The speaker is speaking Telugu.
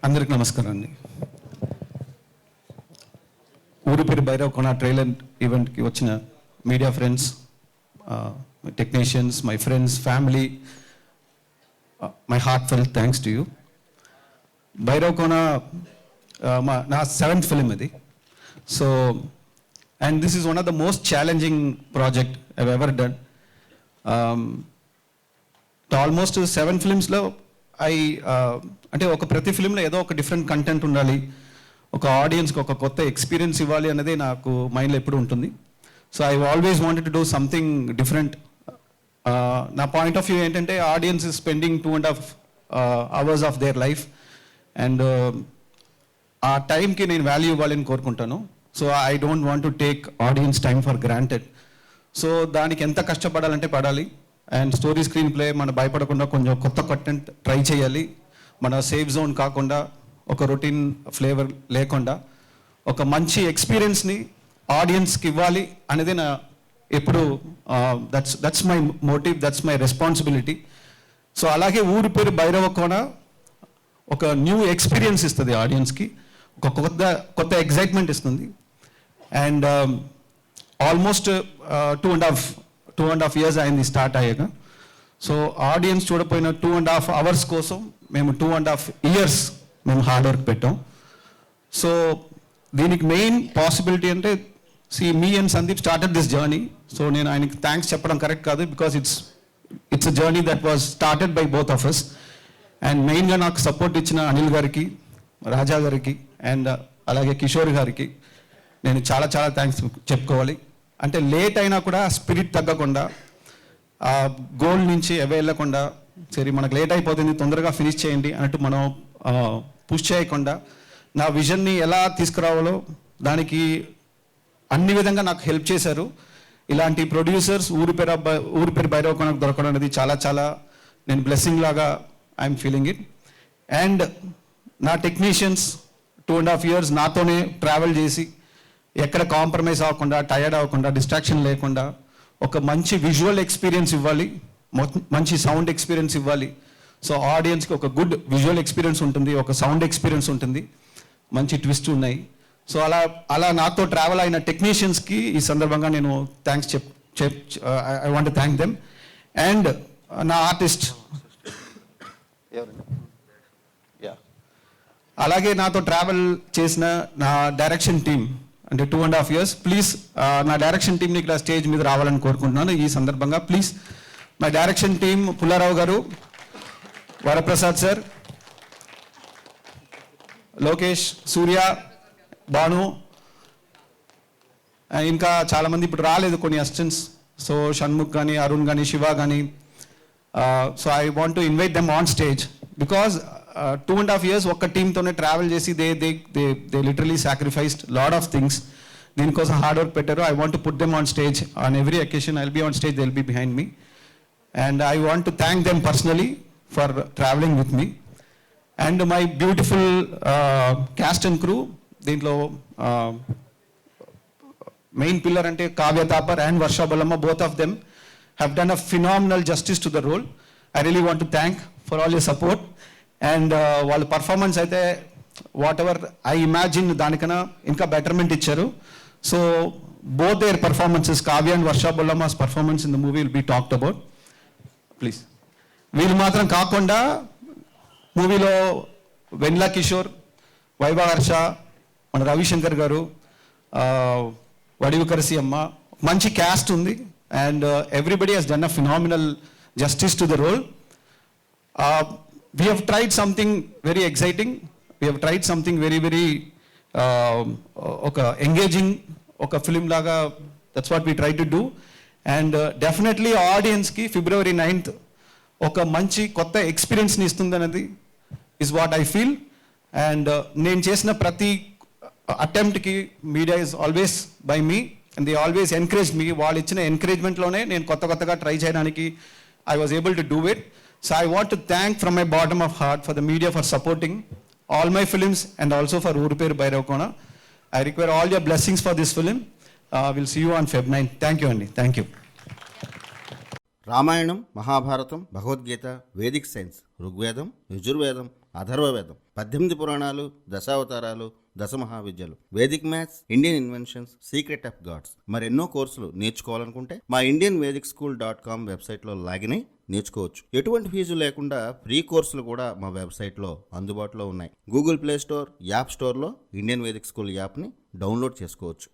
అందరికి నమస్కారం అండి. ఊరి పేరు భైరవ్ కోన ట్రైలర్ ఈవెంట్కి వచ్చిన media friends, technicians, my friends, family, my heart fell thanks to you. Bhairav Kona నా 7th ఫిలిం ఇది. So and this is one of the most challenging project I ever done. Almost 7 ఫిలిమ్స్లో అంటే ప్రతి ఫిలింలో ఏదో ఒక డిఫరెంట్ కంటెంట్ ఉండాలి, ఒక ఆడియన్స్కి ఒక కొత్త ఎక్స్పీరియన్స్ ఇవ్వాలి అనేది నాకు మైండ్లో ఎప్పుడు ఉంటుంది. So I always wanted to do something different. నా పాయింట్ ఆఫ్ వ్యూ ఏంటంటే audience is spending 2.5 hours of their life and ఆ టైంకి నేను వాల్యూ ఇవ్వాలని కోరుకుంటాను. So I don't want to take audience time for granted. So దానికి ఎంత కష్టపడాలంటే పడాలి. అండ్ స్టోరీ స్క్రీన్ ప్లే మన భయపడకుండా కొంచెం కొత్త కంటెంట్ ట్రై చేయాలి. మన సేఫ్ జోన్ కాకుండా, ఒక రొటీన్ ఫ్లేవర్ లేకుండా ఒక మంచి ఎక్స్పీరియన్స్ని ఆడియన్స్కి ఇవ్వాలి అనేది నా ఎప్పుడు that's my motive, that's my responsibility. So అలాగే ఊరి పేరు భైరవ కోన ఒక న్యూ ఎక్స్పీరియన్స్ ఇస్తుంది ఆడియన్స్కి, ఒక కొత్త ఎగ్జైట్మెంట్ ఇస్తుంది. అండ్ ఆల్మోస్ట్ 2.5 years అయింది స్టార్ట్ అయ్యాక. సో ఆడియన్స్ చూడపోయిన 2.5 hours కోసం మేము 2.5 years మేము హార్డ్ వర్క్ పెట్టాం. సో దీనికి మెయిన్ పాసిబిలిటీ అంటే మీ and Sandeep started this journey. So నేను ఆయనకి థ్యాంక్స్ చెప్పడం కరెక్ట్ కాదు, because it's a journey that was started by both of us. And మెయిన్గా నాకు సపోర్ట్ ఇచ్చిన అనిల్ గారికి, రాజా గారికి అండ్ అలాగే కిషోర్ గారికి నేను చాలా చాలా థ్యాంక్స్ చెప్పుకోవాలి. అంటే లేట్ అయినా కూడా స్పిరిట్ తగ్గకుండా, ఆ గోల్ నుంచి వెళ్ళకుండా, సరే మనకు లేట్ అయిపోతుంది తొందరగా ఫినిష్ చేయండి అన్నట్టు మనం పుష్ చేయకుండా నా విజన్ని ఎలా తీసుకురావాలో దానికి అన్ని విధంగా నాకు హెల్ప్ చేశారు. ఇలాంటి ప్రొడ్యూసర్స్ ఊరి పేరు భైరవ్ కోనకు దొరకడం అనేది చాలా చాలా నేను బ్లెస్సింగ్ లాగా ఐఎమ్ ఫీలింగ్ ఇట్. అండ్ నా టెక్నీషియన్స్ 2.5 years నాతోనే ట్రావెల్ చేసి ఎక్కడ కాంప్రమైజ్ అవ్వకుండా, టయర్డ్ అవ్వకుండా, డిస్ట్రాక్షన్ లేకుండా ఒక మంచి విజువల్ ఎక్స్పీరియన్స్ ఇవ్వాలి, మంచి సౌండ్ ఎక్స్పీరియన్స్ ఇవ్వాలి. సో ఆడియన్స్కి ఒక గుడ్ విజువల్ ఎక్స్పీరియన్స్ ఉంటుంది, ఒక సౌండ్ ఎక్స్పీరియన్స్ ఉంటుంది, మంచి ట్విస్ట్ ఉన్నాయి. సో అలా నాతో ట్రావెల్ అయిన టెక్నీషియన్స్కి ఈ సందర్భంగా నేను thanks I want to thank them. And నా ఆర్టిస్ట్ అలాగే నాతో ట్రావెల్ చేసిన నా డైరెక్షన్ టీమ్, అంటే 2.5 years. ప్లీజ్ నా డైరెక్షన్ టీంని ఇక్కడ స్టేజ్ మీద రావాలని కోరుకుంటున్నాను ఈ సందర్భంగా. Please my direction team, Pullarao గారు, వరప్రసాద్ సార్, లోకేష్, సూర్య, భాను, ఇంకా చాలామంది ఇప్పుడు రాలేదు కొన్ని అసిస్టెంట్స్. సో షణ్ముఖ్ కానీ, అరుణ్ కానీ, శివ కానీ. So I want to invite them on stage because 2.5 years ఒక్క టీమ్తోనే ట్రావెల్ చేసి they literally sacrificed lot of things. దీనికోసం హార్డ్ వర్క్ పెట్టారు. I want to put them on stage on every occasion. I will be on stage, they will be behind me. And I want to thank them personally for traveling with me. And my beautiful cast and crew. దీంట్లో మెయిన్ పిల్లర్ అంటే Kavya Thapar and Varsha Bollamma, both of them have done a phenomenal justice to the role. I really want to thank for all your support. And వాళ్ళ పర్ఫార్మెన్స్ అయితే వాట్ ఎవర్ ఐ ఇమాజిన్ దానికన్నా ఇంకా బెటర్మెంట్ ఇచ్చారు. So both their performances, Kavya and Varsha Bollamma's performance in the movie will be talked about. Please వీళ్ళు మాత్రం కాకుండా మూవీలో వెన్లా కిషోర్, వైభవ హర్ష, మన రవిశంకర్ గారు, వడివు కరసి అమ్మ, మంచి క్యాస్ట్ ఉంది. And everybody he's done a phenomenal justice to the role. We have tried something very exciting. We have tried something very engaging, oka film laga. That's what we try to do. And definitely audience ki February 9th oka manchi kotta experience ni istundanadi is what I feel. And nenu chesina prati attempt ki media is always by me and they always encourage me. Vallu ichina encouragement lone nenu kotta ga try cheyadaniki I was able to do it. So I want to thank from my bottom of heart for the media for supporting all my films and also for Uri Peru Bhairav Kona. I require all your blessings for this film. We'll see you on Feb 9. Thank you, Andy. Thank you. Ramayanam, Mahabharatam, Bhagavad Gita, vedic science, Rigvedam, Yajurvedam, Atharvavedam, 18 పురాణాలు, దశావతారాలు, దశమహావిద్యలు, vedic maths, Indian inventions, secret of gods మరెన్నో కోర్సులు నేర్చుకోవాలనుకుంటే మా indianvedicSchool.com వెబ్సైట్లో లాగిన్ అయి నేర్చుకోవచ్చు. ఎటువంటి ఫీజు లేకుండా ఫ్రీ కోర్సులు కూడా మా వెబ్సైట్లో అందుబాటులో ఉన్నాయి. గూగుల్ ప్లే స్టోర్, యాప్ స్టోర్లో ఇండియన్ వేదిక్ స్కూల్ యాప్ని డౌన్లోడ్ చేసుకోవచ్చు.